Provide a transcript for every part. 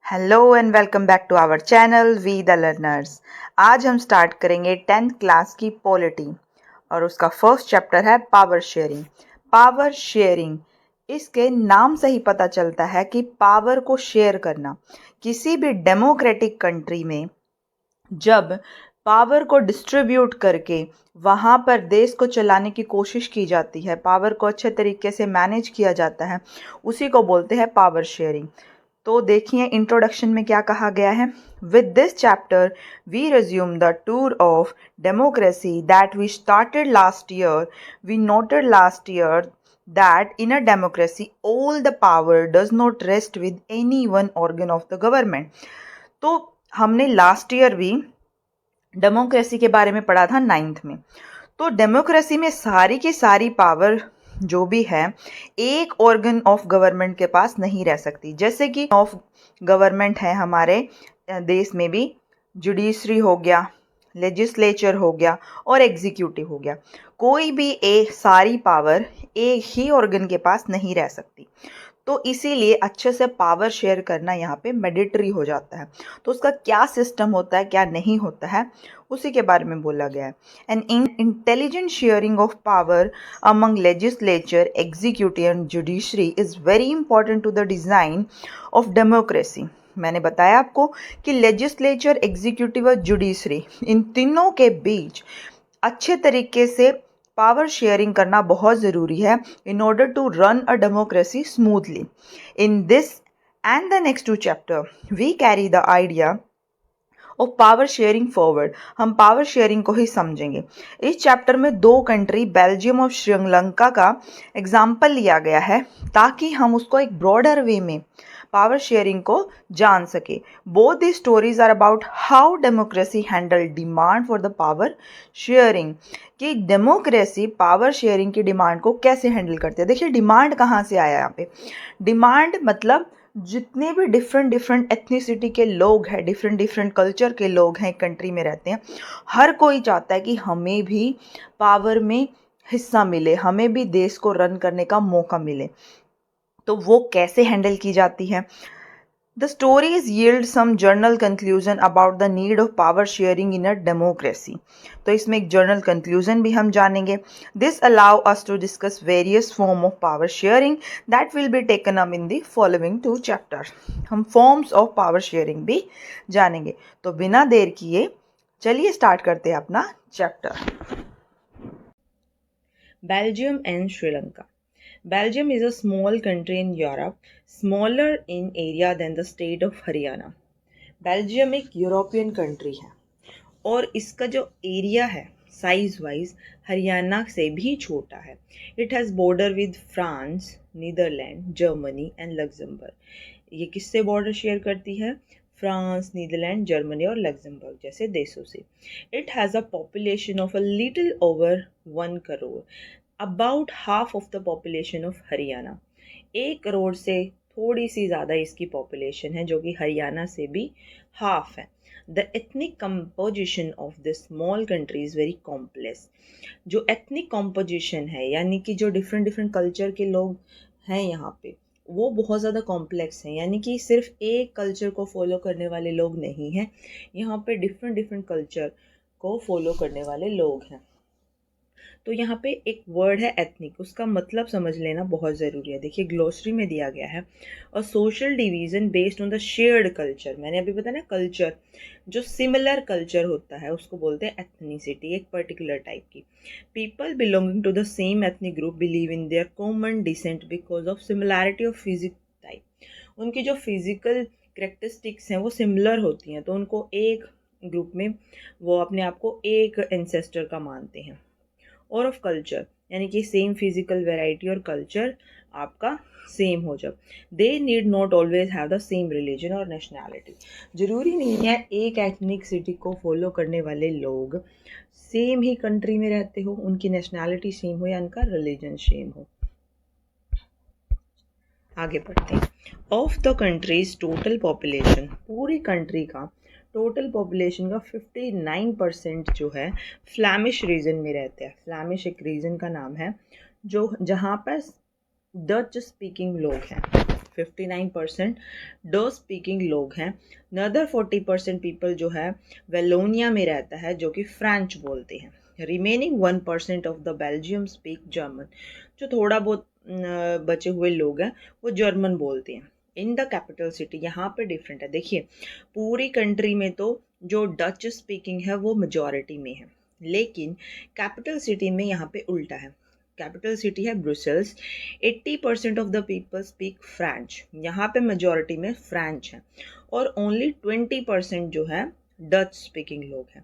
Hello and welcome back to our channel we the learners. आज हम start करेंगे 10th class की polity और उसका फर्स्ट चैप्टर है पावर शेयरिंग। पावर शेयरिंग, इसके नाम से ही पता चलता है कि पावर को शेयर करना। किसी भी डेमोक्रेटिक कंट्री में जब पावर को डिस्ट्रीब्यूट करके वहाँ पर देश को चलाने की कोशिश की जाती है, पावर को अच्छे तरीके से मैनेज किया जाता है, उसी को बोलते हैं पावर शेयरिंग। तो देखिए इंट्रोडक्शन में क्या कहा गया है। With this chapter we resume the tour of democracy that we started last year. We noted last year that in a democracy all the power does not rest with any one organ of the government। तो हमने last year भी democracy के बारे में पढ़ा था 9th में। तो डेमोक्रेसी में सारी की सारी पावर जो भी है एक ऑर्गन ऑफ गवर्नमेंट के पास नहीं रह सकती। जैसे कि ऑफ गवर्नमेंट है हमारे देश में भी, जुडिशरी हो गया, लेजिस्लेचर हो गया और एग्जीक्यूटिव हो गया। कोई भी एक सारी पावर एक ही ऑर्गन के पास नहीं रह सकती। तो इसीलिए अच्छे से पावर शेयर करना यहाँ पे मैंडेटरी हो जाता है। तो उसका क्या सिस्टम होता है, क्या नहीं होता है, उसी के बारे में बोला गया है। An intelligent sharing of power among legislature, executive and judiciary is very important to the design of democracy. मैंने बताया आपको कि लेजिस्लेचर, एग्जीक्यूटिव और जुडिशरी, इन तीनों के बीच अच्छे तरीके से पावर शेयरिंग करना बहुत ज़रूरी है in order to run a democracy smoothly. In this and the next two chapter, we carry the idea of power sharing forward. हम पावर शेयरिंग को ही समझेंगे। इस चैप्टर में दो कंट्री बेल्जियम और श्रीलंका का एग्जाम्पल लिया गया है ताकि हम उसको एक ब्रॉडर वे में पावर शेयरिंग को जान सके। Both the stories are about how democracy handle demand for the power sharing, कि डेमोक्रेसी पावर शेयरिंग की डिमांड को कैसे हैंडल करती है। देखिए डिमांड कहाँ से आया यहाँ पे। डिमांड मतलब जितने भी डिफरेंट एथनिसिटी के लोग हैं, डिफरेंट कल्चर के लोग हैं कंट्री में रहते हैं, हर कोई चाहता है कि हमें भी पावर में हिस्सा मिले, हमें भी देश को रन करने का मौका मिले। तो वो कैसे हैंडल की जाती है। The stories yield some journal conclusion about the need of power sharing in a democracy। तो इसमें एक journal conclusion भी हम जानेंगे। This allow us to discuss various form of power sharing that will be taken up in the following two chapters। हम forms of power sharing भी जानेंगे। तो बिना देर किए चलिए स्टार्ट करते हैं अपना chapter. Belgium and Sri Lanka। Belgium is a small country in Europe, smaller in area than the state of Haryana। Belgium एक यूरोपियन कंट्री है और इसका जो एरिया है साइज वाइज हरियाणा से भी छोटा है। It has border with France, Netherlands, Germany and Luxembourg. ये किससे बॉर्डर शेयर करती है? फ्रांस, नीदरलैंड, जर्मनी और लग्जमबर्ग जैसे देशों से। It has a population of a little over 1 crore, about half of the population of Haryana. 1 crore से थोड़ी सी ज़्यादा इसकी पॉपुलेशन है, जो कि हरियाणा से भी हाफ है। The ethnic composition of this small country is very complex. जो एथनिक कंपोजिशन है, यानी कि जो डिफरेंट कल्चर के लोग हैं यहाँ पे, वो बहुत ज़्यादा कॉम्प्लेक्स हैं। यानी कि सिर्फ एक कल्चर को फॉलो करने वाले लोग नहीं हैं, यहाँ पे डिफरेंट कल्चर को फॉलो करने वाले लोग हैं। तो यहाँ पे एक वर्ड है एथनिक, उसका मतलब समझ लेना बहुत ज़रूरी है। देखिए ग्लोसरी में दिया गया है, और social division based on the shared culture. मैंने अभी बताया ना, कल्चर जो सिमिलर कल्चर होता है उसको बोलते हैं एथनिसिटी, एक पर्टिकुलर टाइप की। People belonging to the same ethnic group believe in their common descent because of similarity of physique type. उनकी जो फिजिकल करेक्टरिस्टिक्स हैं वो सिमिलर होती हैं, तो उनको एक ग्रुप में वो अपने आप को एक एंसेस्टर का मानते हैं। और ऑफ कल्चर, यानी कि सेम फिजिकल वेराइटी और कल्चर आपका सेम हो। जब they need not always have the same religion और नेशनैलिटी। ज़रूरी नहीं है एक एथनिसिटी को फॉलो करने वाले लोग सेम ही कंट्री में रहते हो, उनकी नेशनैलिटी सेम हो या उनका रिलीजन सेम हो। आगे बढ़ते हैं। Of the countries total population, पूरी कंट्री का टोटल पॉपुलेशन का 59% जो है फ्लैमिश रीजन में रहते हैं। फ्लैमिश एक रीजन का नाम है जो जहाँ पर डच स्पीकिंग लोग हैं। 59% डच स्पीकिंग लोग हैं। नदर 40% पीपल जो है वेलोनिया में रहता है जो कि फ्रेंच बोलते हैं। Remaining 1% of the Belgium speak German, जो थोड़ा बहुत बचे हुए लोग हैं वो जर्मन बोलते हैं। इन द कैपिटल सिटी, यहाँ पे डिफरेंट है। देखिए पूरी कंट्री में तो जो डच स्पीकिंग है वो मेजॉरिटी में है, लेकिन कैपिटल सिटी में यहाँ पे उल्टा है। कैपिटल सिटी है Brussels, 80% of the people speak French, यहाँ पे मेजॉरिटी में फ्रेंच है, और ओनली 20% जो है डच स्पीकिंग लोग हैं।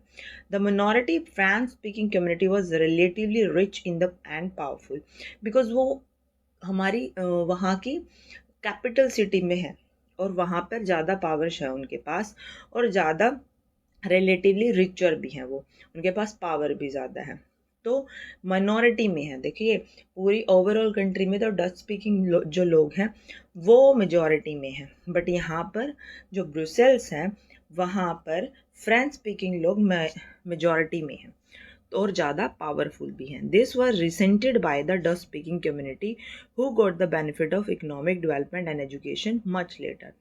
The minority French speaking community was relatively rich in the end powerful, because वो हमारी वहाँ की कैपिटल सिटी में है और वहाँ पर ज़्यादा पावर्स है उनके पास, और ज़्यादा रिलेटिवली रिचर भी हैं, वो उनके पास पावर भी ज़्यादा है। तो माइनॉरिटी में है। देखिए पूरी ओवरऑल कंट्री में तो डच स्पीकिंग जो लोग हैं वो मेजॉरिटी में है, बट यहाँ पर जो ब्रुसेल्स है वहाँ पर फ्रेंच स्पीकिंग लोग मेजॉरिटी में हैं और ज़्यादा पावरफुल भी हैं। This was resented by the Dutch speaking community who got the benefit of economic development and education much later.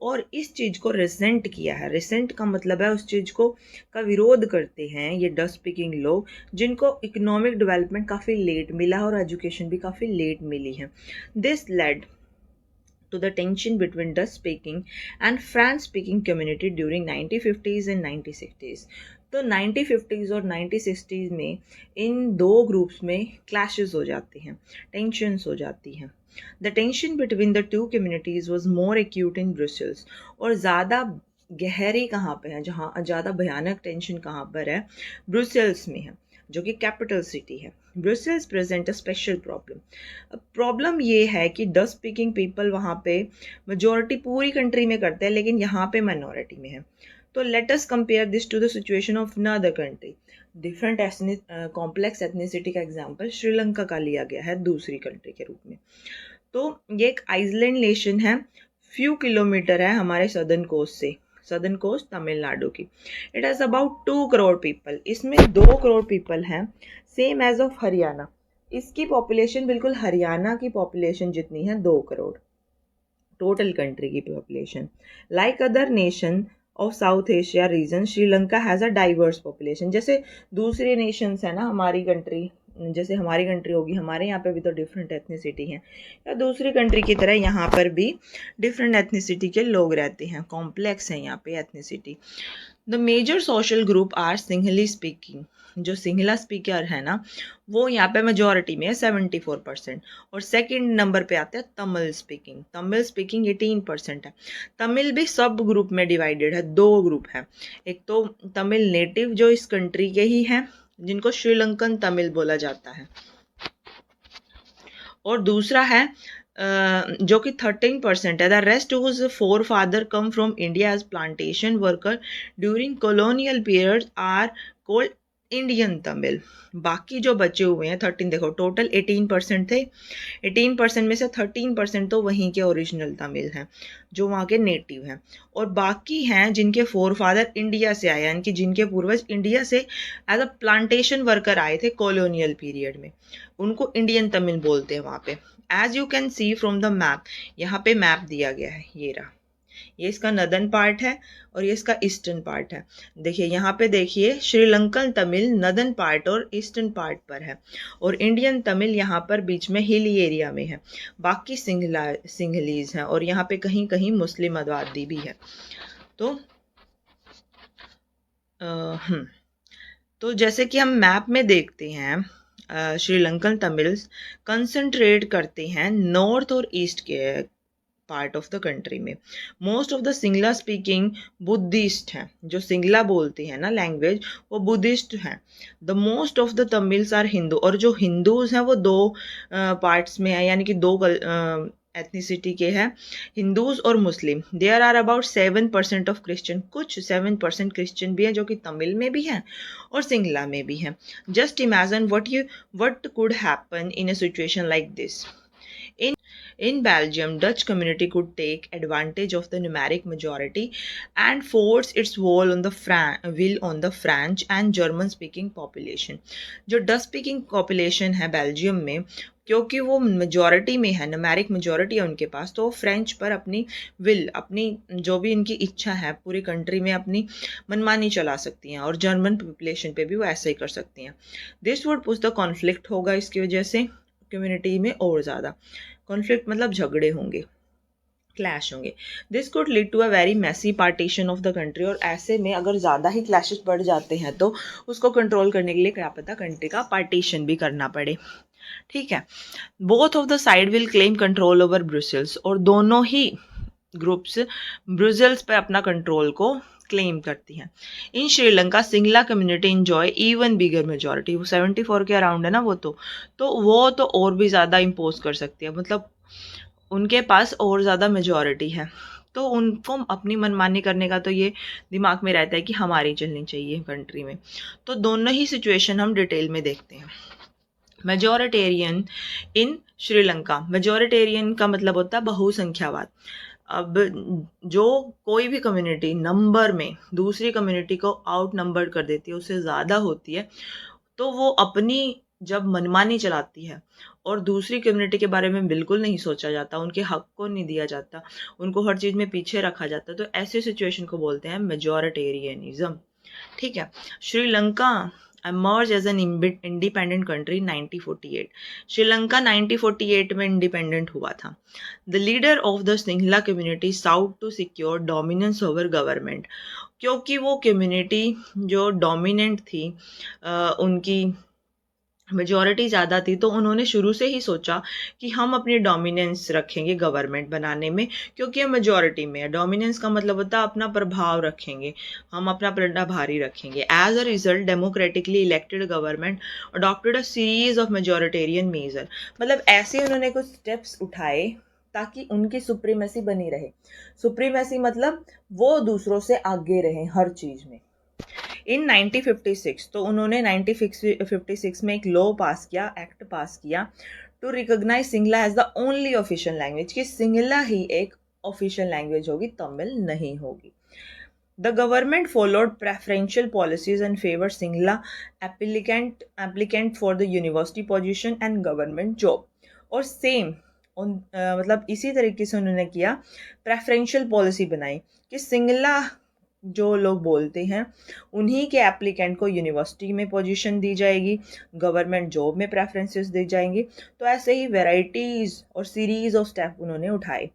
और इस चीज़ को रिसेंट किया है। रिसेंट का मतलब है उस चीज़ को का विरोध करते हैं ये डच स्पीकिंग लोग, जिनको इकोनॉमिक डेवलपमेंट काफ़ी लेट मिला और एजुकेशन भी काफ़ी लेट मिली है। This led to the tension between Dutch speaking and French speaking community during 1950s and 1960s। तो 1950s और 1960s में इन दो ग्रुप्स में क्लैशेस हो जाते हैं, टेंशन्स हो जाती हैं। The tension between the two communities was more acute in Brussels, और ज़्यादा गहरी कहाँ पे है, जहाँ ज़्यादा भयानक टेंशन कहाँ पर है, ब्रुसेल्स में है जो कि कैपिटल सिटी है। Brussels present a special problem. अब प्रॉब्लम ये है कि डच स्पीकिंग पीपल वहाँ पे मेजॉरिटी पूरी कंट्री में करते हैं, लेकिन यहाँ पे माइनॉरिटी में है। तो let us compare this to the situation of another country. Different complex ethnicity का एग्जांपल श्रीलंका का लिया गया है दूसरी कंट्री के रूप में। तो ये एक आइसलैंड नेशन है, फ्यू किलोमीटर है हमारे सदर्न कोस्ट से, सदर्न कोस्ट तमिलनाडु की। It has about 2 crore people, इसमें 2 करोड़ पीपल हैं, सेम एज ऑफ हरियाणा। इसकी पॉपुलेशन बिल्कुल हरियाणा की पॉपुलेशन जितनी है, 2 करोड़ टोटल कंट्री की population. Like other nation of south Asia region, Sri Lanka has a diverse population. जैसे दूसरे नेशंस है ना हमारी कंट्री, जैसे हमारी कंट्री होगी, हमारे यहाँ पे भी तो डिफरेंट एथनिसिटी हैं, या दूसरी कंट्री की तरह यहाँ पर भी डिफरेंट एथनिसिटी के लोग रहते हैं, कॉम्प्लेक्स है यहाँ पे ethnicity. The major social group are Sinhali speaking, जो सिंहला स्पीकर है ना वो यहाँ पे मेजॉरिटी में है 74%, और सेकंड नंबर पे आते हैं तमिल स्पीकिंग। तमिल स्पीकिंग 18% है। तमिल भी सब ग्रुप में डिवाइडेड है, 2 ग्रुप है। एक तो तमिल नेटिव जो इस कंट्री के ही हैं, जिनको श्रीलंकन तमिल बोला जाता है, और दूसरा है जो कि 13% है। The rest whose forefather come from India as plantation worker during colonial period are called Indian Tamil. बाकी जो बचे हुए हैं 13, देखो टोटल 18% थे, 18% में से 13% तो वहीं के ओरिजिनल तमिल हैं जो वहाँ के नेटिव हैं, और बाकी हैं जिनके फोर फादर इंडिया से आए, यानी कि जिनके पूर्वज इंडिया से एज अ प्लांटेशन वर्कर आए थे कॉलोनियल पीरियड में, उनको इंडियन तमिल बोलते हैं वहाँ पे। As you can see from the map, यहाँ पे मैप दिया गया है, ये रहा, ये इसका नदर्न पार्ट है और ये इसका ईस्टर्न पार्ट है। देखिए यहाँ पे देखिए श्रीलंकन तमिल नदर्न पार्ट और ईस्टर्न पार्ट पर है, और इंडियन तमिल यहाँ पर बीच में हिली एरिया में है, बाकी सिंहलीज हैं, और यहाँ पे कहीं कहीं मुस्लिम आबादी भी है। तो जैसे कि हम मैप में देखते हैं, श्रीलंकन तमिल्स कंसंट्रेट करते हैं नॉर्थ और ईस्ट के पार्ट ऑफ द कंट्री में। Most of the Singla speaking Buddhist हैं, जो सिंगला बोलते हैं ना लैंग्वेज, वो बुद्धिस्ट हैं। The most of the Tamils are Hindu, और जो हिंदूज हैं वो 2 पार्ट्स में है, यानी कि 2 एथनिसिटी के हैं, हिंदूज और Muslim. There are about 7% of Christian, कुछ 7% क्रिश्चियन भी हैं जो कि तमिल में भी हैं और सिंगला में भी हैं। Just imagine what could happen in a situation like this. In Belgium, Dutch community could take advantage of the numeric majority and force its will on the French and German speaking population. जो Dutch speaking population है Belgium में, क्योंकि वो majority में है, numeric majority है उनके पास, तो वो फ्रेंच पर अपनी अपनी जो भी इनकी इच्छा है पूरी कंट्री में अपनी मनमानी चला सकती हैं, और जर्मन पॉपुलेशन पे भी वो ऐसे ही कर सकती हैं. This would push the conflict होगा इसकी वजह से कम्युनिटी में और ज़्यादा कॉन्फ्लिक्ट, मतलब झगड़े होंगे, क्लैश होंगे. This could lead to a very messy partition of the country. और ऐसे में अगर ज़्यादा ही क्लैशेस बढ़ जाते हैं तो उसको कंट्रोल करने के लिए क्या पता कंट्री का पार्टीशन भी करना पड़े. ठीक है. Both of the side will claim control over Brussels. और दोनों ही ग्रुप्स ब्रुसेल्स पर अपना कंट्रोल को क्लेम करती हैं. In Sri Lanka Sinhala community enjoy even bigger majority. वो 74 के अराउंड है ना, वो तो और भी ज़्यादा इम्पोज कर सकती है, मतलब उनके पास और ज़्यादा मेजॉरिटी है, तो उनको अपनी मनमानी करने का तो ये दिमाग में रहता है कि हमारी चलनी चाहिए कंट्री में. तो दोनों ही सिचुएशन हम डिटेल में देखते हैं. मेजॉरिटेरियन इन श्रीलंका. मेजॉरिटेरियन का मतलब होता है बहुसंख्यावाद. अब जो कोई भी कम्युनिटी नंबर में दूसरी कम्युनिटी को आउट नंबर कर देती है, उससे ज़्यादा होती है, तो वो अपनी जब मनमानी चलाती है और दूसरी कम्युनिटी के बारे में बिल्कुल नहीं सोचा जाता, उनके हक को नहीं दिया जाता, उनको हर चीज़ में पीछे रखा जाता, तो ऐसे सिचुएशन को बोलते हैं मेजॉरिटेरियनिज्म. ठीक है. Sri Lanka emerged as an independent country in 1948. Sri Lanka 1948 में इंडिपेंडेंट हुआ था. The leader of the Sinhala community sought to secure dominance over government. क्योंकि वो कम्युनिटी जो डोमिनेंट थी, उनकी मेजॉरिटी ज़्यादा थी, तो उन्होंने शुरू से ही सोचा कि हम अपनी डोमिनेंस रखेंगे गवर्नमेंट बनाने में, क्योंकि हम मेजॉरिटी में है. डोमिनेंस का मतलब होता है अपना प्रभाव रखेंगे, हम अपना प्रभारी रखेंगे. As a result democratically elected government adopted a series of majoritarian measure. मतलब ऐसे उन्होंने कुछ स्टेप्स उठाए ताकि उनकी सुप्रीमेसी बनी रहे. सुप्रीमेसी मतलब वो दूसरों से आगे रहें हर चीज़ में. इन 1956, तो उन्होंने 1956 में एक लॉ पास किया, एक्ट पास किया, to recognise Sinhala as the only official language, कि सिंगला ही एक ऑफिशियल लैंग्वेज होगी, तमिल नहीं होगी. The government followed preferential policies and favour Singla applicant for the university position and government job. और सेम मतलब इसी तरीके से उन्होंने किया, प्रेफरेंशियल पॉलिसी बनाई कि सिंगला जो लोग बोलते हैं उन्हीं के एप्लीकेंट को यूनिवर्सिटी में पोजीशन दी जाएगी, गवर्नमेंट जॉब में प्रेफरेंसेस दी जाएंगी. तो ऐसे ही वैराइटीज़ और सीरीज ऑफ स्टेप उन्होंने उठाए.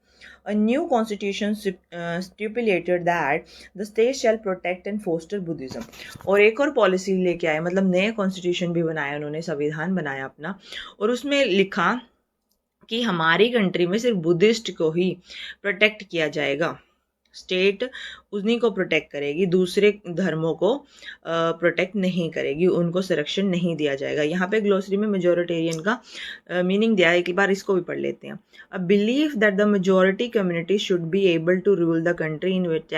A new constitution stipulated that the state shall protect and foster Buddhism. और एक और पॉलिसी लेके आए, मतलब नए कॉन्स्टिट्यूशन भी बनाया उन्होंने, संविधान बनाया अपना, और उसमें लिखा कि हमारी कंट्री में सिर्फ बुद्धिस्ट को ही प्रोटेक्ट किया जाएगा. स्टेट उन्हीं को प्रोटेक्ट करेगी, दूसरे धर्मों को प्रोटेक्ट नहीं करेगी, उनको संरक्षण नहीं दिया जाएगा. यहाँ पे ग्लोसरी में मेजॉरिटेरियन का मीनिंग दिया है, एक बार इसको भी पढ़ लेते हैं. A believe that the majority community should be able to rule the country in which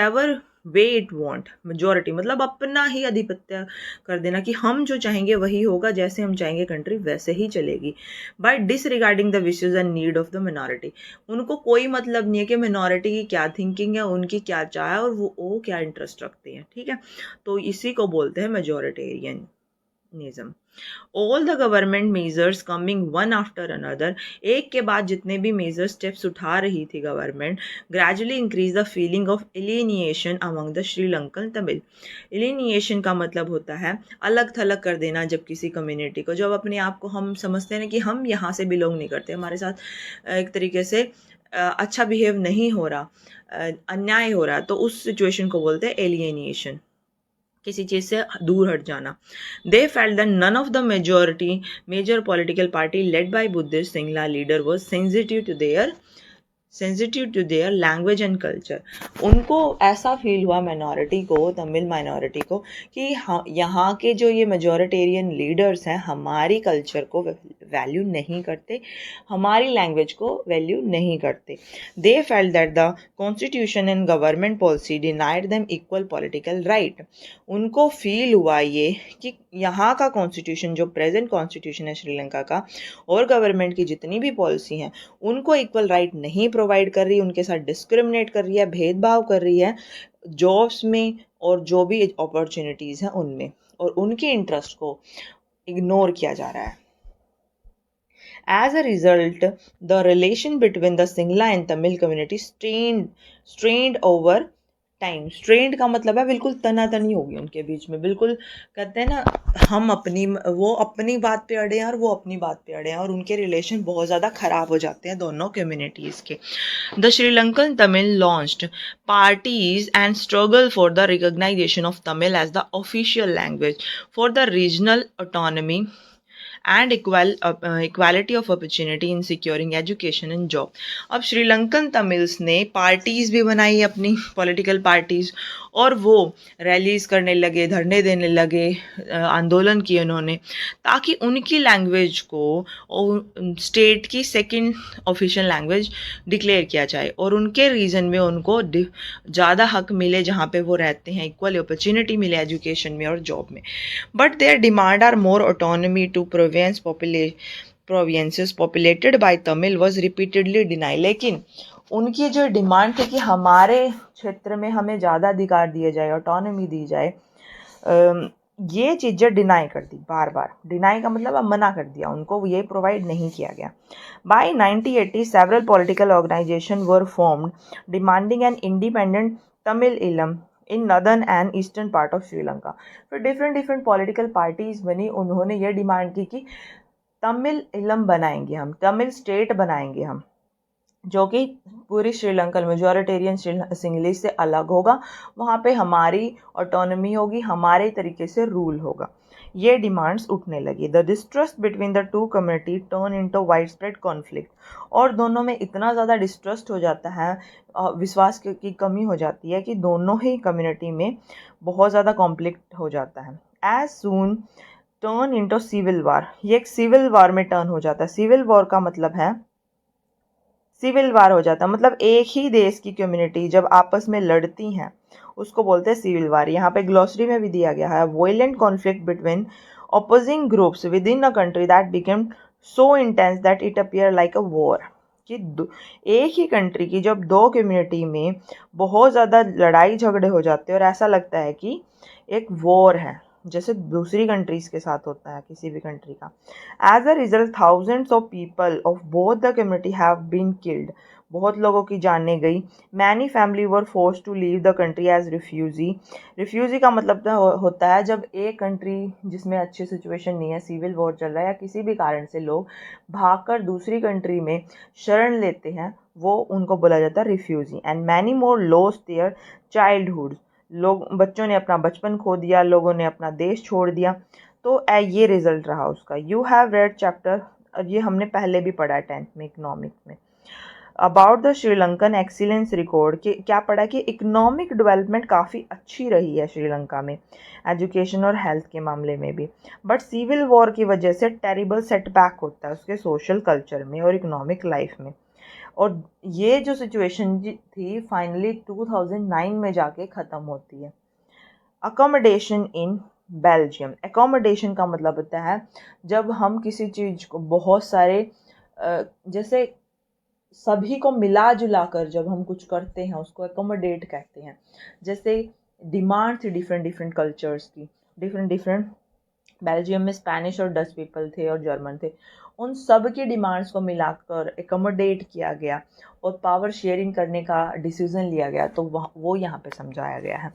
ever way it want. Majority मतलब अपना ही आधिपत्य कर देना, कि हम जो चाहेंगे वही होगा, जैसे हम चाहेंगे कंट्री वैसे ही चलेगी. By disregarding the wishes and need of the minority. उनको कोई मतलब नहीं है कि मिनॉरिटी की क्या थिंकिंग है, उनकी क्या चाह है और वो क्या इंटरेस्ट रखते हैं. ठीक है, तो इसी को बोलते हैं majoritarianism. All the government measures coming one after another. एक के बाद जितने भी मेजर स्टेप्स उठा रही थी government, gradually increase the feeling of alienation among the Sri Lankan Tamil. Alienation का मतलब होता है अलग थलग कर देना. जब किसी कम्युनिटी को, जब अपने आप को हम समझते हैं कि हम यहाँ से बिलोंग नहीं करते, हमारे साथ एक तरीके से अच्छा बिहेव नहीं हो रहा, अन्याय हो रहा, तो उस सिचुएशन को बोलते हैं एलियनिएशन, किसी चीज़ से दूर हट जाना. They felt that none of the major political party led by Buddhist Sinhala leader was sensitive to their sensitive to their language and culture. उनको ऐसा फील हुआ माइनॉरिटी को, तमिल माइनॉरिटी को, कि यहाँ के जो ये मेजॉरिटेरियन लीडर्स हैं हमारी कल्चर को वैल्यू नहीं करते, हमारी लैंग्वेज को वैल्यू नहीं करते। दे felt that the constitution and government policy denied them equal political right. उनको फील हुआ ये कि यहाँ का कॉन्स्टिट्यूशन, जो प्रेजेंट कॉन्स्टिट्यूशन है श्रीलंका का, और गवर्नमेंट की जितनी भी पॉलिसी हैं उनको इक्वल राइट नहीं प्रोवाइड कर रही, उनके साथ डिस्क्रिमिनेट कर रही है, भेदभाव कर रही है जॉब्स में और जो भी अपॉर्चुनिटीज़ हैं उनमें, और उनके इंटरेस्ट को इग्नोर किया जा रहा है। As a result, the relation between the Singla and Tamil community strained over time. Strained का मतलब है बिल्कुल तनातनी होगी उनके बीच में, बिल्कुल कहते हैं ना हम अपनी, वो अपनी बात पे अड़े हैं और वो अपनी बात पे अड़े हैं, और उनके रिलेशन बहुत ज़्यादा ख़राब हो जाते हैं दोनों कम्युनिटीज़ के। The Sri Lankan Tamil launched parties and struggle for the recognition of Tamil as the official language for the regional autonomy and equality of opportunity in securing education and job. अब श्रीलंकन तमिल्स ने पार्टीज़ भी बनाई, अपनी पॉलिटिकल पार्टीज़, और वो rallies करने लगे, धरने देने लगे, आंदोलन किए उन्होंने, ताकि उनकी लैंग्वेज को स्टेट की सेकंड ऑफिशियल लैंग्वेज डिक्लेयर किया जाए और उनके रीजन में उनको ज़्यादा हक मिले जहाँ पे वो रहते हैं, इक्वल अपॉर्चुनिटी मिले एजुकेशन में और जॉब में। But their demand are more autonomy to provinces populated by Tamil was repeatedly denied। लेकिन उनकी जो डिमांड थी कि हमारे क्षेत्र में हमें ज़्यादा अधिकार दिए जाए, ऑटोनॉमी दी जाए, ये चीज़ें डिनाई कर दी, बार बार डिनाई का मतलब अब मना कर दिया, उनको ये प्रोवाइड नहीं किया गया। By 1980 several political organizations were formed demanding an independent Tamil Eelam in northern and eastern part of Sri Lanka. फिर डिफरेंट पॉलिटिकल पार्टीज बनी, उन्होंने ये डिमांड की कि तमिल इलम बनाएंगे हम, तमिल स्टेट बनाएंगे हम, जो कि पूरी श्रीलंकन मेजॉरिटेरियन सिंगलिश से अलग होगा, वहाँ पे हमारी ऑटोनॉमी होगी, हमारे तरीके से रूल होगा। ये डिमांड्स उठने लगी। The distrust between the two community turn into wide spread conflict. और दोनों में इतना ज़्यादा डिस्ट्रस्ट हो जाता है, विश्वास की कमी हो जाती है कि दोनों ही कम्युनिटी में बहुत ज़्यादा कॉन्फ्लिक्ट हो जाता है। As soon turn into civil war. ये एक सिविल वार में टर्न हो जाता है। सिविल वॉर का मतलब है, सिविल वार हो जाता है मतलब एक ही देश की कम्युनिटी जब आपस में लड़ती हैं उसको बोलते हैं सिविल वार। यहाँ पे ग्लॉसरी में भी दिया गया है, violent conflict between opposing groups with in a country that became so intense that it appear like a war. कि एक ही कंट्री की जब दो कम्युनिटी में बहुत ज़्यादा लड़ाई झगड़े हो जाते हैं और ऐसा लगता है कि एक वॉर है, जैसे दूसरी कंट्रीज के साथ होता है किसी भी कंट्री का। As a result thousands of people of both the community have been killed. बहुत लोगों की जानें गई। Many family were force to leave the country as refugee. Refugee का मतलब होता है जब एक कंट्री जिसमें अच्छी सिचुएशन नहीं है, सिविल वॉर चल रहा है या किसी भी कारण से लोग भागकर दूसरी कंट्री में शरण लेते हैं, वो उनको बोला जाता है refugee. And many more lost their childhood. लोग, बच्चों ने अपना बचपन खो दिया, लोगों ने अपना देश छोड़ दिया। तो ये रिजल्ट रहा उसका। यू हैव रेड चैप्टर, ये हमने पहले भी पढ़ा है 10th में इकोनॉमिक में, about the Sri Lankan excellence record. कि क्या पढ़ा कि इकोनॉमिक डेवलपमेंट काफ़ी अच्छी रही है श्रीलंका में, एजुकेशन और हेल्थ के मामले में भी। बट सिविल वॉर की वजह से टेरिबल सेटबैक होता है उसके सोशल कल्चर में और इकोनॉमिक लाइफ में। और ये जो सिचुएशन थी फाइनली 2009 में जाके ख़त्म होती है। Accommodation in Belgium. एकोमोडेशन का मतलब होता है जब हम किसी चीज़ को बहुत सारे जैसे सभी को मिला जुला कर जब हम कुछ करते हैं उसको एकोमोडेट कहते हैं। जैसे डिमांड थी डिफरेंट कल्चर्स की, डिफरेंट बेल्जियम में स्पेनिश और डच पीपल थे और जर्मन थे, उन सब की डिमांड्स को मिलाकर एकोमोडेट किया गया और पावर शेयरिंग करने का डिसीजन लिया गया। तो वो यहाँ पे समझाया गया है।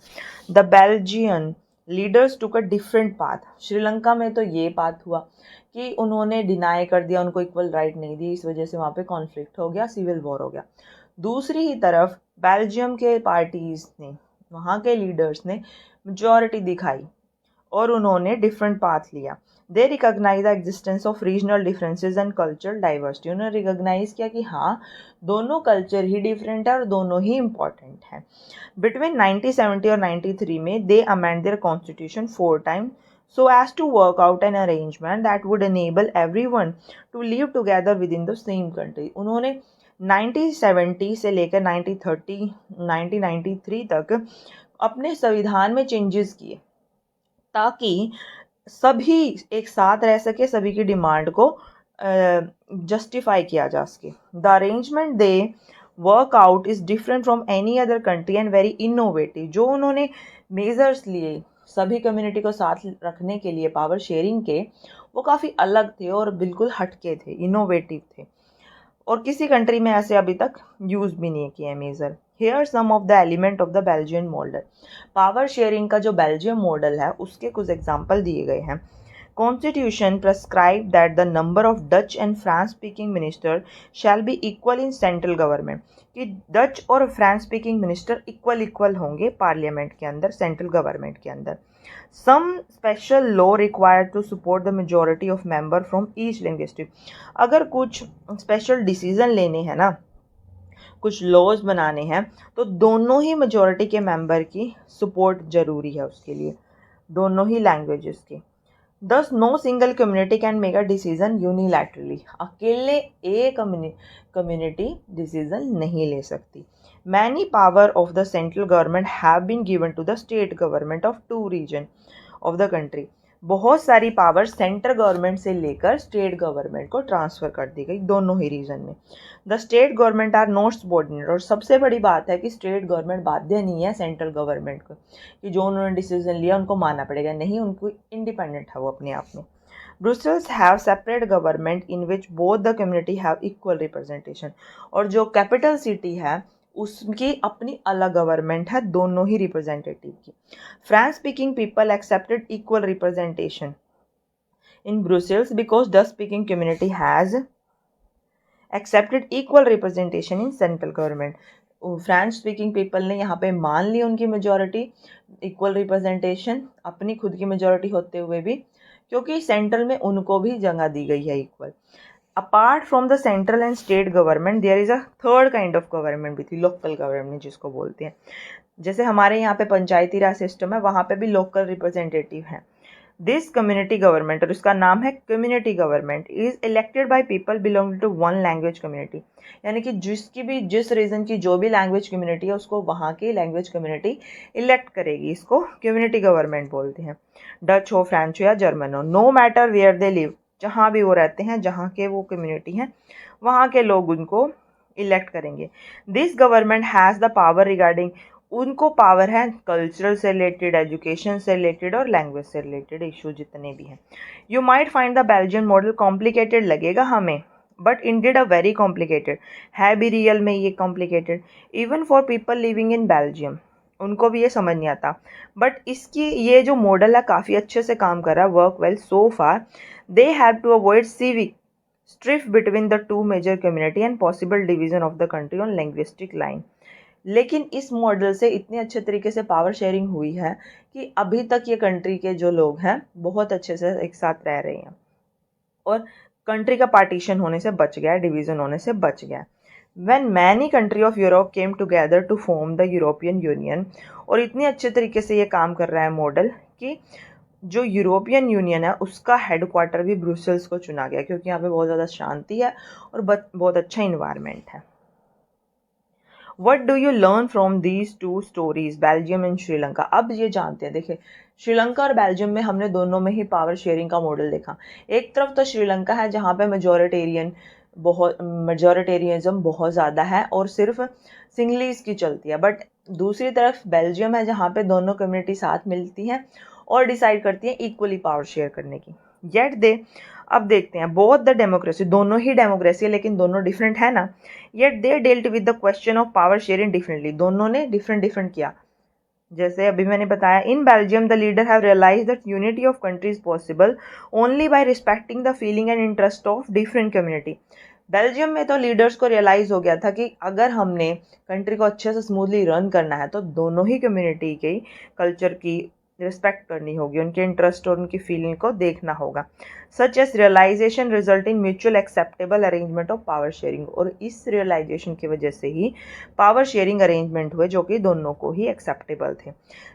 The Belgian leaders took a different path. Sri Lanka में तो ये बात हुआ कि उन्होंने डिनाई कर दिया, उनको इक्वल राइट नहीं दी, इस वजह से वहाँ पे कॉन्फ्लिक्ट हो गया, सिविल वॉर हो गया। दूसरी ही तरफ बेल्जियम के पार्टीज़ ने, वहाँ के लीडर्स ने मेजॉरिटी दिखाई और उन्होंने डिफरेंट पाथ लिया। They recognise the existence of regional differences and cultural diversity. उन्होंने रिकॉग्नाइज किया कि हाँ, दोनों कल्चर ही डिफरेंट है और दोनों ही इम्पॉर्टेंट हैं। बिटवीन 1970 और 93 में they amend their constitution 4 time so as to work out an arrangement that would enable everyone to live together within the same country। उन्होंने 1970 से लेकर 1993 तक अपने संविधान में चेंजेस किए ताकि सभी एक साथ रह सके, सभी की डिमांड को जस्टिफाई किया जा सके। The arrangement they work out is different from any other country and very innovative. जो उन्होंने मेजर्स लिए सभी कम्युनिटी को साथ रखने के लिए पावर शेयरिंग के, वो काफ़ी अलग थे और बिल्कुल हटके थे, इनोवेटिव थे, और किसी कंट्री में ऐसे अभी तक यूज़ भी नहीं किए measure. Here some of the element of the Belgian model. Power sharing का जो बेल्जियम मॉडल है उसके कुछ एग्जाम्पल दिए गए हैं। Constitution prescribed that the number of Dutch and France speaking minister shall be equal in central government, कि Dutch और फ्रांस स्पीकिंग मिनिस्टर इक्वल होंगे पार्लियामेंट के अंदर, सेंट्रल गवर्नमेंट के अंदर। Some special law required to support the majority of member from each linguistic. अगर कुछ special decision लेने हैं ना, कुछ लॉज बनाने हैं, तो दोनों ही मेजॉरिटी के मेंबर की सपोर्ट जरूरी है उसके लिए, दोनों ही लैंग्वेजेस की। Thus, no single community can make a decision unilaterally। अकेले एक कम्युनिटी डिसीजन नहीं ले सकती। Many power of the central government have been given to the state government of 2 region of the country। बहुत सारी पावर सेंट्रल गवर्नमेंट से लेकर state government को ट्रांसफ़र कर दी गई दोनों ही रीजन में। The state government are not subordinate. और सबसे बड़ी बात है कि स्टेट गवर्नमेंट बाध्य नहीं है सेंट्रल गवर्नमेंट को कि जो उन्होंने डिसीजन लिया उनको मानना पड़ेगा, नहीं, उनको इंडिपेंडेंट है वो अपने आप में। Brussels have separate government in which both the community have equal representation. और जो कैपिटल सिटी है उसकी अपनी अलग गवर्नमेंट है, दोनों ही रिप्रेजेंटेटिव की। French speaking people accepted equal representation in Brussels because Dutch speaking community has accepted equal representation in central government. French speaking people ने यहाँ पे मान ली उनकी मेजॉरिटी, इक्वल रिप्रेजेंटेशन अपनी खुद की मेजॉरिटी होते हुए भी, क्योंकि सेंट्रल में उनको भी जगह दी गई है equal. Apart from the central and state government there is a third kind of government भी थी, लोकल गवर्नमेंट जिसको बोलते हैं। जैसे हमारे यहाँ पे पंचायती राज सिस्टम है, वहाँ पे भी लोकल रिप्रेजेंटेटिव हैं। दिस कम्युनिटी गवर्नमेंट, और इसका नाम है community government, is elected by people belonging to one language community. यानी कि जिस रीजन की जो भी लैंग्वेज कम्युनिटी है उसको वहाँ की लैंग्वेज कम्युनिटी इलेक्ट करेगी। इसको कम्युनिटी गवर्नमेंट बोलते हैं। डच हो, फ्रेंच हो या जर्मन हो, no matter where they live, जहाँ भी वो रहते हैं, जहाँ के वो कम्युनिटी हैं, वहाँ के लोग उनको इलेक्ट करेंगे। This government has the power regarding, उनको पावर है कल्चरल से रिलेटेड, एजुकेशन से रिलेटेड और लैंग्वेज से रिलेटेड इशू जितने भी हैं। You might find the Belgian model complicated लगेगा हमें, but ended a very complicated, है भी रियल में ये complicated, even for people living in Belgium, उनको भी ये समझ नहीं आता। बट इसकी ये जो मॉडल है काफ़ी अच्छे से काम कर रहा है, work well so far. They have to avoid civic strife between the two major community and possible division of the country on linguistic line। लेकिन इस मॉडल से इतने अच्छे तरीके से पावर शेयरिंग हुई है कि अभी तक ये कंट्री के जो लोग हैं बहुत अच्छे से एक साथ रह रहे हैं और कंट्री का पार्टीशन होने से बच गया, डिवीज़न होने से बच गया। When many country of Europe came together to form the European Union, और इतने अच्छे तरीके से ये काम कर रहा है मॉडल कि जो यूरोपियन यूनियन है उसका हेडक्वार्टर भी ब्रुसेल्स को चुना गया, क्योंकि यहाँ पे बहुत ज़्यादा शांति है और बहुत अच्छा इन्वायरमेंट है। What do you learn from these two stories, Belgium and Sri Lanka? अब ये जानते हैं, देखिए श्रीलंका और बेल्जियम में हमने दोनों में ही पावर शेयरिंग का मॉडल देखा। एक तरफ तो श्रीलंका है जहाँ पे मेजॉरिटेरियनिज्म बहुत ज़्यादा है और सिर्फ सिंगलीज की चलती है, बट दूसरी तरफ बेल्जियम है जहाँ पे दोनों कम्युनिटी साथ मिलती हैं और डिसाइड करती हैं इक्वली पावर शेयर करने की। येट दे, अब देखते हैं, बोथ द डेमोक्रेसी, दोनों ही डेमोक्रेसी है लेकिन दोनों डिफरेंट है ना। Yet they dealt with the question of power sharing differently, दोनों ने डिफरेंट किया। जैसे अभी मैंने बताया, in Belgium the leader have realise that unity of country is possible only by respecting the feeling and interest of different community. Belgium में तो leaders को रियलाइज़ हो गया था कि अगर हमने कंट्री को अच्छे से स्मूथली रन करना है तो दोनों ही कम्युनिटी की कल्चर की रिस्पेक्ट करनी होगी, उनके इंटरेस्ट और उनकी फीलिंग को देखना होगा। Such as realisation result in mutual acceptable arrangement of power sharing, और इस रियलाइजेशन की वजह से ही पावर शेयरिंग अरेंजमेंट हुए जो कि दोनों को ही एक्सेप्टेबल थे।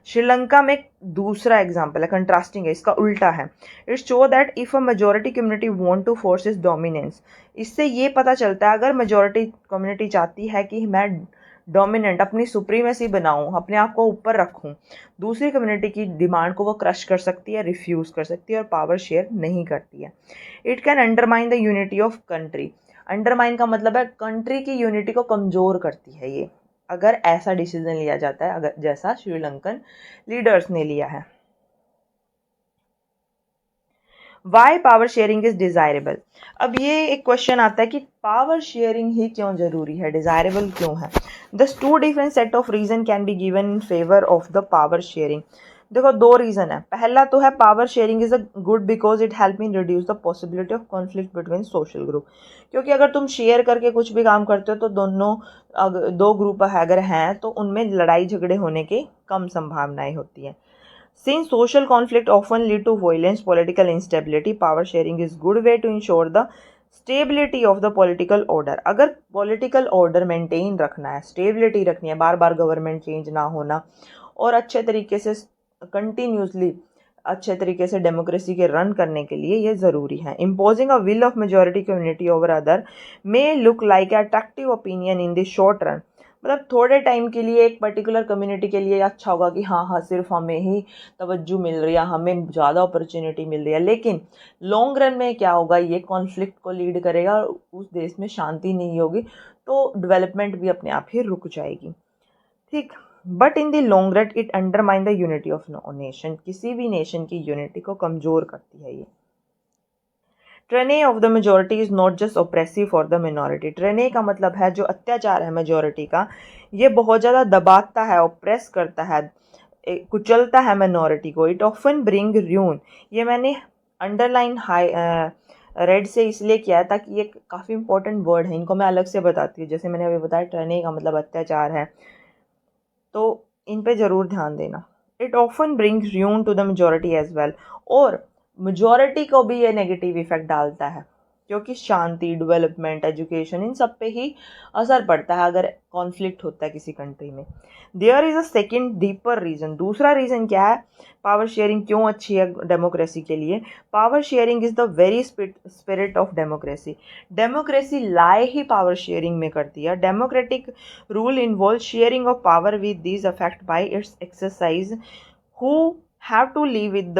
श्रीलंका में एक दूसरा एग्जाम्पल है, कंट्रास्टिंग है, इसका उल्टा है। It's show that if a majority community want to force is dominance, इससे ये पता चलता है अगर मेजोरिटी कम्युनिटी चाहती है कि मैं डोमिनेंट अपनी सुप्रीमेसी बनाऊं, अपने आप को ऊपर रखूं, दूसरी कम्युनिटी की डिमांड को वो क्रश कर सकती है, रिफ्यूज़ कर सकती है और पावर शेयर नहीं करती है। It can undermine the unity of country, undermine का मतलब है कंट्री की यूनिटी को कमज़ोर करती है ये, अगर ऐसा डिसीजन लिया जाता है, अगर जैसा श्रीलंकन लीडर्स ने लिया है। Why power sharing is desirable, अब ये एक क्वेश्चन आता है कि पावर शेयरिंग ही क्यों ज़रूरी है, डिज़ायरेबल क्यों है। Thus two different set of reason can be given in favour of the power sharing. देखो दो रीज़न है, पहला तो है power sharing is a good because it help in reduce the possibility of conflict between social group, क्योंकि अगर तुम share करके कुछ भी काम करते हो तो दोनों दो ग्रुप अगर हैं तो उनमें लड़ाई झगड़े होने की कम संभावनाएं होती हैं। Since social conflict often lead to violence, political instability, power sharing is good way to ensure the stability of the political order. अगर political order maintain रखना है, stability रखनी है, बार बार government change ना होना और अच्छे तरीके से continuously अच्छे तरीके से डेमोक्रेसी के रन करने के लिए ये ज़रूरी है। Imposing a will of majority community over other may look like attractive opinion in the short run. मतलब थोड़े टाइम के लिए एक पर्टिकुलर कम्युनिटी के लिए अच्छा होगा कि हाँ हाँ सिर्फ हमें ही तवज्जो मिल रही है, हमें ज़्यादा अपॉर्चुनिटी मिल रही है, लेकिन लॉन्ग रन में क्या होगा, ये कॉन्फ्लिक्ट को लीड करेगा और उस देश में शांति नहीं होगी, तो डेवलपमेंट भी अपने आप ही रुक जाएगी। ठीक, but in the long run it undermine the unity of nation, किसी भी नेशन की यूनिटी को कमज़ोर करती है ये। ट्रेने of the majority is not just oppressive for the minority, ट्रेने का मतलब है जो अत्याचार है मेजोरिटी का, ये बहुत ज़्यादा दबाता है, ऑप्रेस करता है, कुचलता है मिनॉरिटी को। इट ऑफन ब्रिंग र्यून, ये मैंने अंडरलाइन हाई रेड से इसलिए किया है ताकि ये काफ़ी इंपॉर्टेंट वर्ड है, इनको मैं अलग से बताती हूँ। जैसे मैंने अभी बताया ट्रेने का मतलब अत्याचार है, तो इन पे ज़रूर ध्यान देना। It often brings ruin to the majority as well, और मेजॉरिटी को भी ये नेगेटिव इफेक्ट डालता है, क्योंकि शांति, डेवलपमेंट, एजुकेशन, इन सब पे ही असर पड़ता है अगर कॉन्फ्लिक्ट होता है किसी कंट्री में। There is a second deeper reason, दूसरा रीज़न क्या है पावर शेयरिंग क्यों अच्छी है डेमोक्रेसी के लिए। Power sharing is the very spirit of democracy, democracy लाए ही पावर शेयरिंग में करती है। Democratic rule involve sharing of power with these affect by its exercise who have to live with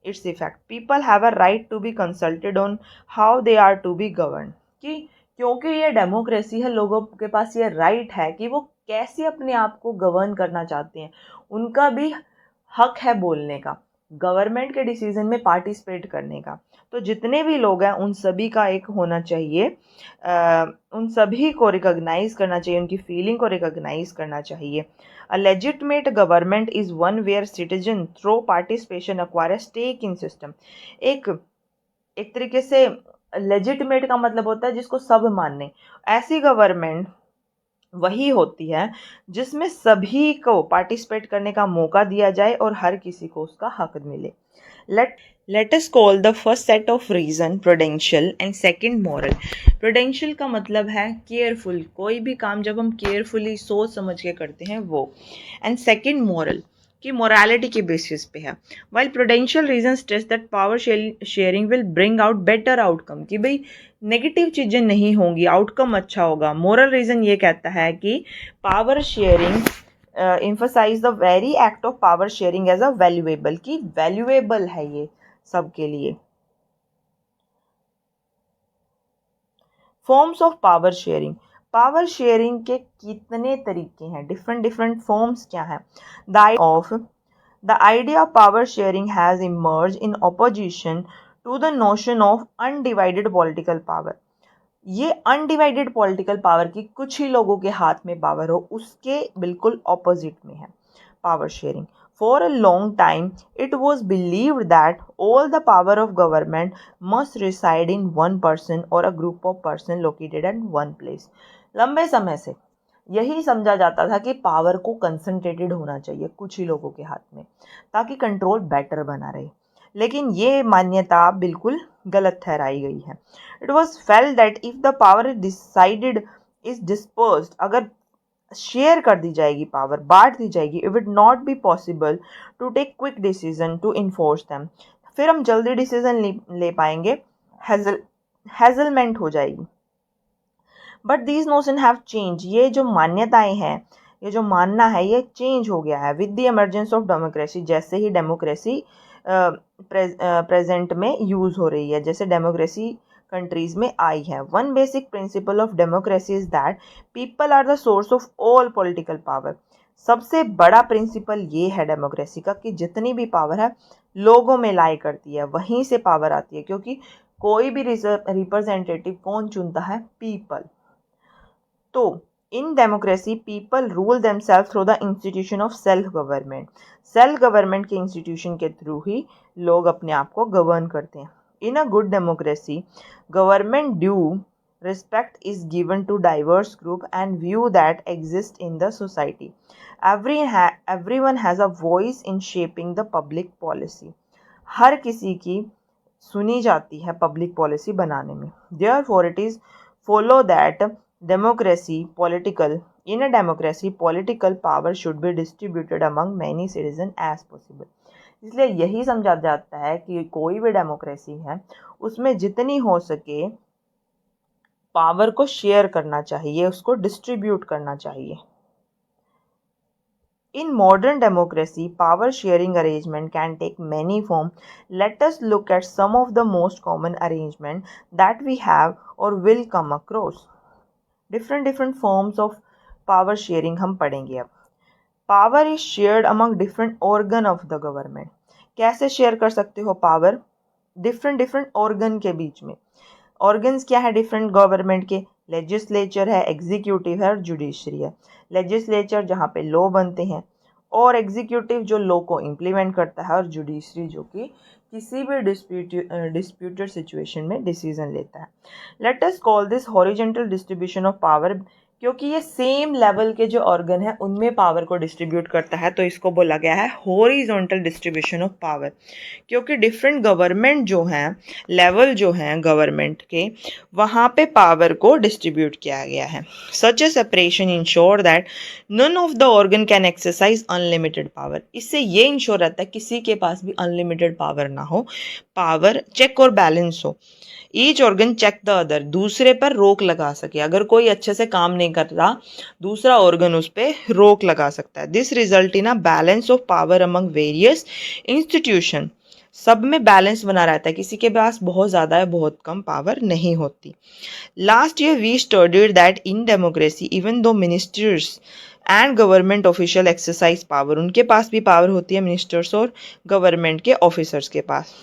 its effect. People have a right to be consulted on how they are to be governed. कि क्योंकि ये democracy है, लोगों के पास ये right है कि वो कैसे अपने आप को गवर्न करना चाहते हैं, उनका भी हक है बोलने का, गवर्नमेंट के डिसीजन में पार्टिसिपेट करने का। तो जितने भी लोग हैं उन सभी का एक होना चाहिए, उन सभी को रिकॉग्नाइज करना चाहिए, उनकी फीलिंग को रिकॉग्नाइज करना चाहिए। A legitimate government is one where citizen through participation acquire a stake in system. एक तरीके से legitimate का मतलब होता है जिसको सब माने। ऐसी गवर्नमेंट वही होती है जिसमें सभी को पार्टिसिपेट करने का मौका दिया जाए और हर किसी को उसका हक मिले। Let us call the first set of reason prudential and second moral. Prudential का मतलब है केयरफुल, कोई भी काम जब हम केयरफुली सोच समझ के करते हैं वो, एंड सेकंड मोरल कि मोरालिटी के बेसिस पे है। While prudential reason stress that power sharing will bring out better outcome, कि भाई नेगेटिव चीज़ें नहीं होंगी, आउटकम अच्छा होगा। मोरल रीजन ये कहता है कि power sharing emphasize the very act of power sharing as a valuable, कि valuable है ये सबके लिए। Forms of power sharing, power sharing के कितने तरीके हैं, डिफरेंट फॉर्म्स क्या हैं। The idea of power sharing has emerge in opposition to the notion of undivided political power. ये अनडिवाइडेड पॉलिटिकल पावर की कुछ ही लोगों के हाथ में पावर हो, उसके बिल्कुल ऑपोजिट में है power sharing. For a long time, it was believed that all the power of government must reside in one person or a group of person located at one place. लंबे समय से यही समझा जाता था कि पावर को कंसंट्रेटेड होना चाहिए कुछ ही लोगों के हाथ में, ताकि कंट्रोल बेटर बना रहे। लेकिन ये मान्यता बिल्कुल गलत ठहराई गई है। It was felt that if the power is decided is dispersed, अगर शेयर कर दी जाएगी पावर, बांट दी जाएगी, it would not be possible to take quick decision to enforce them, फिर हम जल्दी डिसीजन ले पाएंगे, हेजलमेंट हो जाएगी। But these notion have change, ये जो मान्यताएं हैं, ये जो मानना है, ये चेंज हो गया है with the emergence of democracy, जैसे ही डेमोक्रेसी प्रेजेंट में यूज हो रही है, जैसे डेमोक्रेसी कंट्रीज में आई है। One basic principle of democracy is that people are the source of all political power. सबसे बड़ा प्रिंसिपल ये है डेमोक्रेसी का कि जितनी भी पावर है लोगों में लाई करती है, वहीं से पावर आती है, क्योंकि कोई भी रिप्रेजेंटेटिव कौन चुनता है? पीपल। तो in democracy people rule themselves through the institution of self government. Self government के इंस्टीट्यूशन के थ्रू ही लोग अपने आप को गवर्न करते हैं। In a good democracy government due respect is given to diverse group and view that exist in the society. Everyone has a voice in shaping the public policy. हर किसी की सुनी जाती है पब्लिक पॉलिसी बनाने में। Therefore it is follow that democracy political in a democracy political power should be distributed among many citizens as possible. इसलिए यही समझा जाता है कि कोई भी डेमोक्रेसी है उसमें जितनी हो सके पावर को शेयर करना चाहिए, उसको डिस्ट्रीब्यूट करना चाहिए। In modern democracy, power sharing arrangement can take many forms. Let us look at some of the most common arrangement that we have or will come across. Different forms of power sharing हम पढ़ेंगे अब। Power is shared among different organ of the government. कैसे share कर सकते हो power? Different organ के बीच में। Organs क्या है डिफरेंट गवर्नमेंट के? लेजिस्लेचर है, एग्जीक्यूटिव है और जुडिशरी है। लेजिस्लेचर जहाँ पे लॉ बनते हैं, और एग्जीक्यूटिव जो लॉ को इम्प्लीमेंट करता है, और जुडिशरी जो कि किसी भी डिस्प्यूटेड सिचुएशन में डिसीजन लेता है। Late us call this horizontal distribution of power, क्योंकि ये सेम लेवल के जो ऑर्गन है उनमें पावर को डिस्ट्रीब्यूट करता है, तो इसको बोला गया है हॉरिजॉन्टल डिस्ट्रीब्यूशन ऑफ पावर। क्योंकि डिफरेंट गवर्नमेंट जो हैं, लेवल जो हैं गवर्नमेंट के, वहाँ पे पावर को डिस्ट्रीब्यूट किया गया है। Such a separation ensure that none of the organ can exercise unlimited power. इससे ये इंश्योर रहता है किसी के पास भी अनलिमिटेड पावर ना हो, पावर चेक और बैलेंस हो। Each organ check the other, दूसरे पर रोक लगा सके। अगर कोई अच्छे से काम नहीं कर रहा, दूसरा ऑर्गन उस पर रोक लगा सकता है। This result in a balance of power among various institution. सब में बैलेंस बना रहता है, किसी के पास बहुत ज़्यादा है, बहुत कम पावर नहीं होती। Last year we studied that in democracy even though ministers and government official exercise power, उनके पास भी पावर होती है, मिनिस्टर्स और गवर्नमेंट के ऑफिसर्स के पास,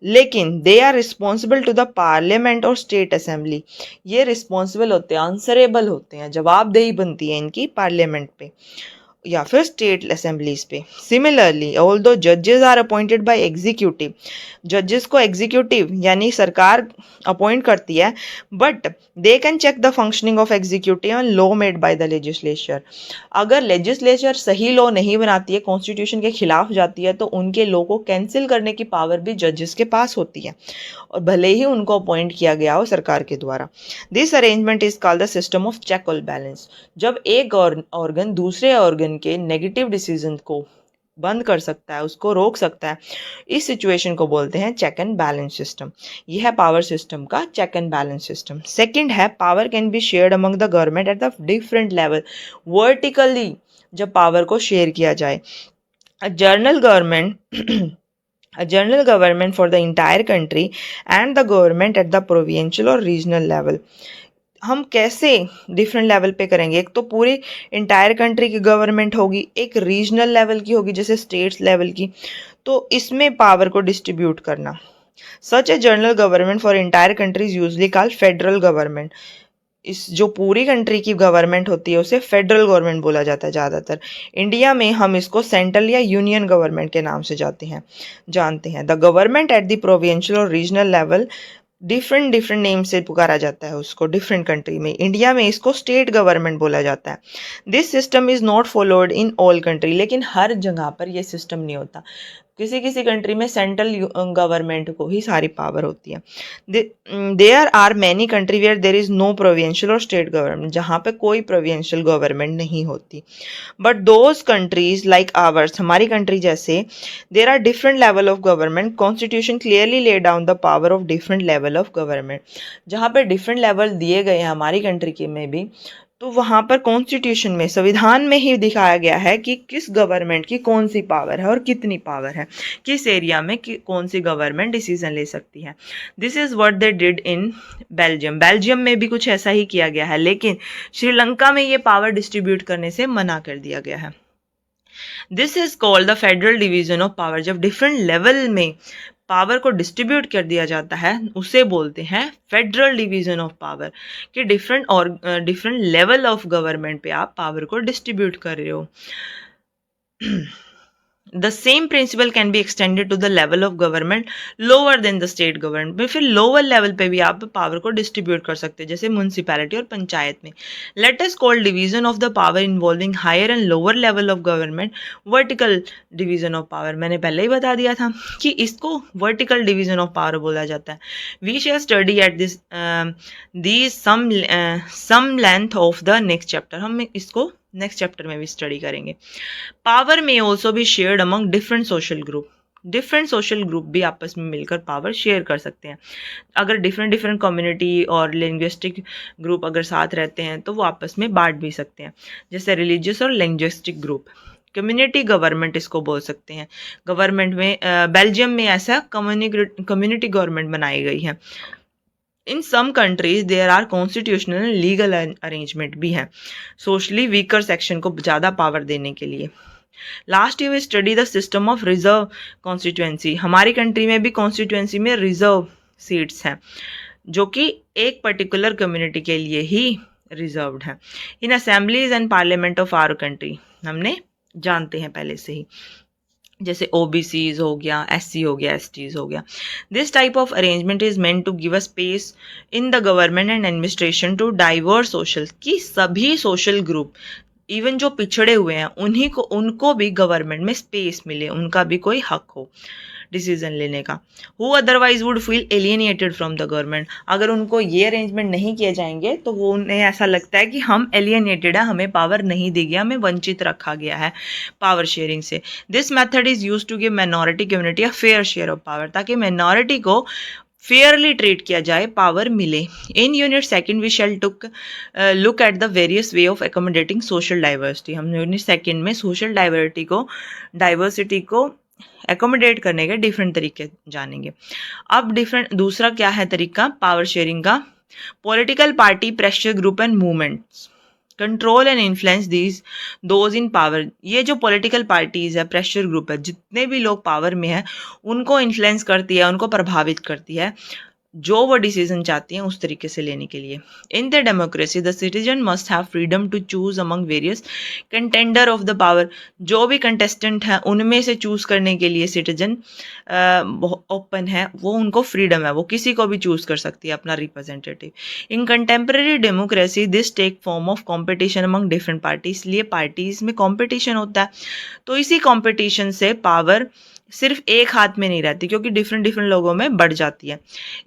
लेकिन they are responsible to the parliament और स्टेट असेंबली। ये रिस्पॉन्सिबल होते हैं, आंसरेबल होते हैं, जवाबदेही बनती है इनकी पार्लियामेंट पे या फिर स्टेट असेंबलीज पे। सिमिलरली ऑल्दो जजेस आर अपॉइंटेड बाय एग्जीक्यूटिव, जजेस को एग्जीक्यूटिव यानी सरकार अपॉइंट करती है, but they can check the functioning of executive and law made by the legislature. अगर लेजिस्लेचर सही लॉ नहीं बनाती है, कॉन्स्टिट्यूशन के खिलाफ जाती है, तो उनके लॉ को कैंसिल करने की पावर भी जजेस के पास होती है, और भले ही उनको अपॉइंट किया गया हो सरकार के द्वारा। This arrangement is called the system of check और बैलेंस। जब एक ऑर्गन दूसरे ऑर्गन के नेगेटिव डिसीजन को बंद कर सकता है, उसको रोक सकता है, इस सिचुएशन को बोलते हैं चेक एंड बैलेंस सिस्टम। यह है पावर सिस्टम का check and balance system. Second है power can be shared among the government at the different level. Vertically जब पावर को शेयर किया जाए, a general government for the entire country and the government at the provincial और regional level. हम कैसे different level पे करेंगे? एक तो पूरी इंटायर कंट्री की गवर्नमेंट होगी, एक रीजनल लेवल की होगी जैसे स्टेट्स लेवल की, तो इसमें पावर को डिस्ट्रीब्यूट करना। Such a general government for entire countries usually called federal government. इस जो पूरी कंट्री की गवर्नमेंट होती है उसे फेडरल गवर्नमेंट बोला जाता है ज़्यादातर। इंडिया में हम इसको सेंट्रल या यूनियन गवर्नमेंट के नाम से जानते हैं। The government at the provincial और regional level different different name से पुकारा जाता है उसको डिफरेंट कंट्री में। इंडिया में इसको स्टेट गवर्नमेंट बोला जाता है। This system is not followed in all country, लेकिन हर जगह पर यह सिस्टम नहीं होता। किसी किसी कंट्री में सेंट्रल गवर्नमेंट को ही सारी पावर होती है। There are many country where there is no provincial और स्टेट गवर्नमेंट, जहाँ पे कोई प्रोविंशियल गवर्नमेंट नहीं होती। But those countries like ours, हमारी कंट्री जैसे, there are different level of government. Constitution clearly lay down the power of different level of government. जहाँ पे डिफरेंट लेवल दिए गए हैं हमारी कंट्री के में भी, तो वहाँ पर कॉन्स्टिट्यूशन में, संविधान में ही दिखाया गया है कि किस गवर्नमेंट की कौन सी पावर है और कितनी पावर है, किस एरिया में कौन सी गवर्नमेंट डिसीजन ले सकती है। This is what they did in Belgium. Belgium में भी कुछ ऐसा ही किया गया है, लेकिन श्रीलंका में ये पावर डिस्ट्रीब्यूट करने से मना कर दिया गया है। This is called the federal division of power. जब डिफरेंट लेवल में पावर को डिस्ट्रीब्यूट कर दिया जाता है उसे बोलते हैं फेडरल डिवीजन ऑफ पावर, कि डिफरेंट और डिफरेंट लेवल ऑफ गवर्नमेंट पे आप पावर को डिस्ट्रीब्यूट कर रहे हो। The same principle can be extended to the level of government lower than the state government में। फिर लोअर लेवल पे भी आप पावर को डिस्ट्रीब्यूट कर सकते हैं, जैसे म्यूनसिपैलिटी और पंचायत में। Let us call division of the power involving higher and lower level of government vertical division of power. मैंने पहले ही बता दिया था कि इसको वर्टिकल डिवीजन ऑफ पावर बोला जाता है। We shall study at this some length of the next chapter. हम इसको नेक्स्ट चैप्टर में भी स्टडी करेंगे। पावर में ऑल्सो भी shared among different social group. Different social group भी आपस में मिलकर पावर शेयर कर सकते हैं। अगर डिफरेंट डिफरेंट कम्युनिटी और लिंग्विस्टिक ग्रुप अगर साथ रहते हैं तो वो आपस में बांट भी सकते हैं, जैसे रिलीजियस और लिंग्विस्टिक ग्रुप। कम्युनिटी गवर्नमेंट इसको बोल सकते हैं। गवर्नमेंट में बेल्जियम में ऐसा कम्युनिटी गवर्नमेंट बनाई गई है। In some countries there are constitutional and legal arrangement भी हैं सोशली वीकर सेक्शन को ज़्यादा पावर देने के लिए। Last year we study the system of reserve constituency. हमारी कंट्री में भी कॉन्स्टिट्यूएंसी में रिजर्व सीट्स हैं जो कि एक पर्टिकुलर कम्युनिटी के लिए ही रिजर्व्ड हैं। In assemblies and parliament of our country, हमने जानते हैं पहले से ही, जैसे OBCs हो गया, SC हो गया, STs हो गया। This type of arrangement is meant to give a space in the government and administration to diverse social, कि सभी सोशल ग्रुप इवन जो पिछड़े हुए हैं उनको भी गवर्नमेंट में स्पेस मिले, उनका भी कोई हक हो डिसीजन लेने का। Who otherwise would feel alienated from the government. अगर उनको ये अरेंजमेंट नहीं किए जाएंगे तो वो उन्हें ऐसा लगता है कि हम एलियनेटेड है, हमें पावर नहीं दी गया, हमें वंचित रखा गया है पावर शेयरिंग से। This method is use to give minority community a fair share of power, ताकि माइनॉरिटी को फेयरली ट्रीट किया जाए, पावर मिले। In unit second we shall look at the various way of accommodating social diversity. हम unit second में social diversity को accommodate करने के डिफरेंट तरीके जानेंगे। अब दूसरा क्या है तरीका पावर शेयरिंग का? Political party, pressure group and movements control and influence those in power. ये जो पॉलिटिकल पार्टीज है, प्रेशर ग्रुप है, जितने भी लोग पावर में हैं उनको इन्फ्लुएंस करती है, उनको प्रभावित करती है जो वो डिसीजन चाहती हैं उस तरीके से लेने के लिए। In the democracy the citizen must have freedom to choose among various contender of the power. जो भी कंटेस्टेंट हैं उनमें से चूज करने के लिए सिटीजन ओपन है, वो उनको फ्रीडम है, वो किसी को भी चूज कर सकती है अपना representative. In contemporary democracy this take form of competition among different parties. इसलिए पार्टीज में कॉम्पिटिशन होता है, तो इसी कॉम्पिटिशन से पावर सिर्फ एक हाथ में नहीं रहती, क्योंकि डिफरेंट लोगों में बढ़ जाती है।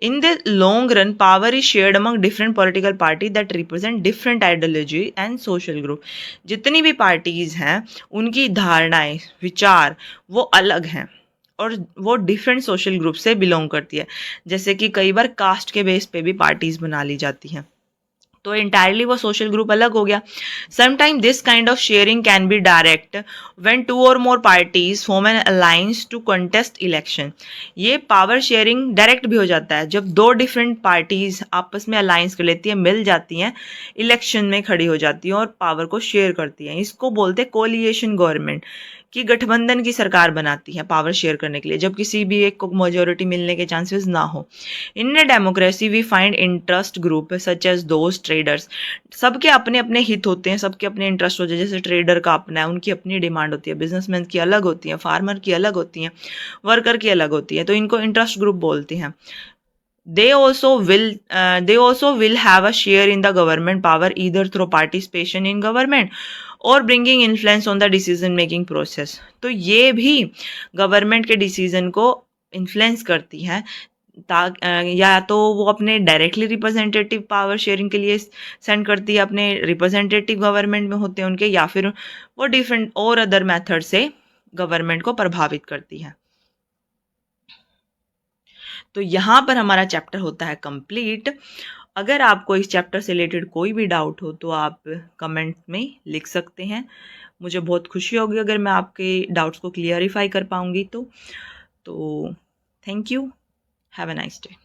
In the long run power is shared among different political party that represent different ideology and social group. जितनी भी पार्टीज हैं उनकी धारणाएं, विचार वो अलग हैं और वो डिफरेंट सोशल ग्रुप से बिलोंग करती है। जैसे कि कई बार कास्ट के बेस पे भी पार्टीज बना ली जाती हैं, तो इंटायरली वो सोशल ग्रुप अलग हो गया। Sometime this kind of sharing can be direct when 2 और more parties form an alliance to contest election. ये पावर शेयरिंग डायरेक्ट भी हो जाता है जब 2 डिफरेंट पार्टीज आपस में अलायंस कर लेती हैं, मिल जाती हैं, इलेक्शन में खड़ी हो जाती हैं और पावर को शेयर करती हैं। इसको बोलते हैं कोलिएशन गवर्नमेंट, कि गठबंधन की सरकार बनाती है पावर शेयर करने के लिए, जब किसी भी एक को मेजोरिटी मिलने के चांसेस ना हो। In democracy we find interest group such as those traders. सबके अपने अपने हित होते हैं, सबके अपने इंटरेस्ट होते हैं। जैसे ट्रेडर का अपना है, उनकी अपनी डिमांड होती है, बिजनेसमैन की अलग होती है, फार्मर की अलग होती है, वर्कर की अलग होती है, तो इनको इंटरेस्ट ग्रुप बोलते हैं। they also will have a share in the government power either through participation in government और bringing influence on the decision making process. तो ये भी गवर्नमेंट के डिसीजन को इन्फ्लुएंस करती है, या तो वो अपने डायरेक्टली रिप्रेजेंटेटिव पावर शेयरिंग के लिए सेंड करती है, अपने रिप्रेजेंटेटिव गवर्नमेंट में होते हैं उनके, या फिर वो डिफरेंट और अदर मेथड से गवर्नमेंट को प्रभावित करती है। तो यहाँ पर हमारा चैप्टर होता है कंप्लीट। अगर आपको इस चैप्टर से रिलेटेड कोई भी डाउट हो तो आप कमेंट में लिख सकते हैं। मुझे बहुत खुशी होगी अगर मैं आपके डाउट्स को क्लियरिफाई कर पाऊँगी। तो thank you, have a nice day.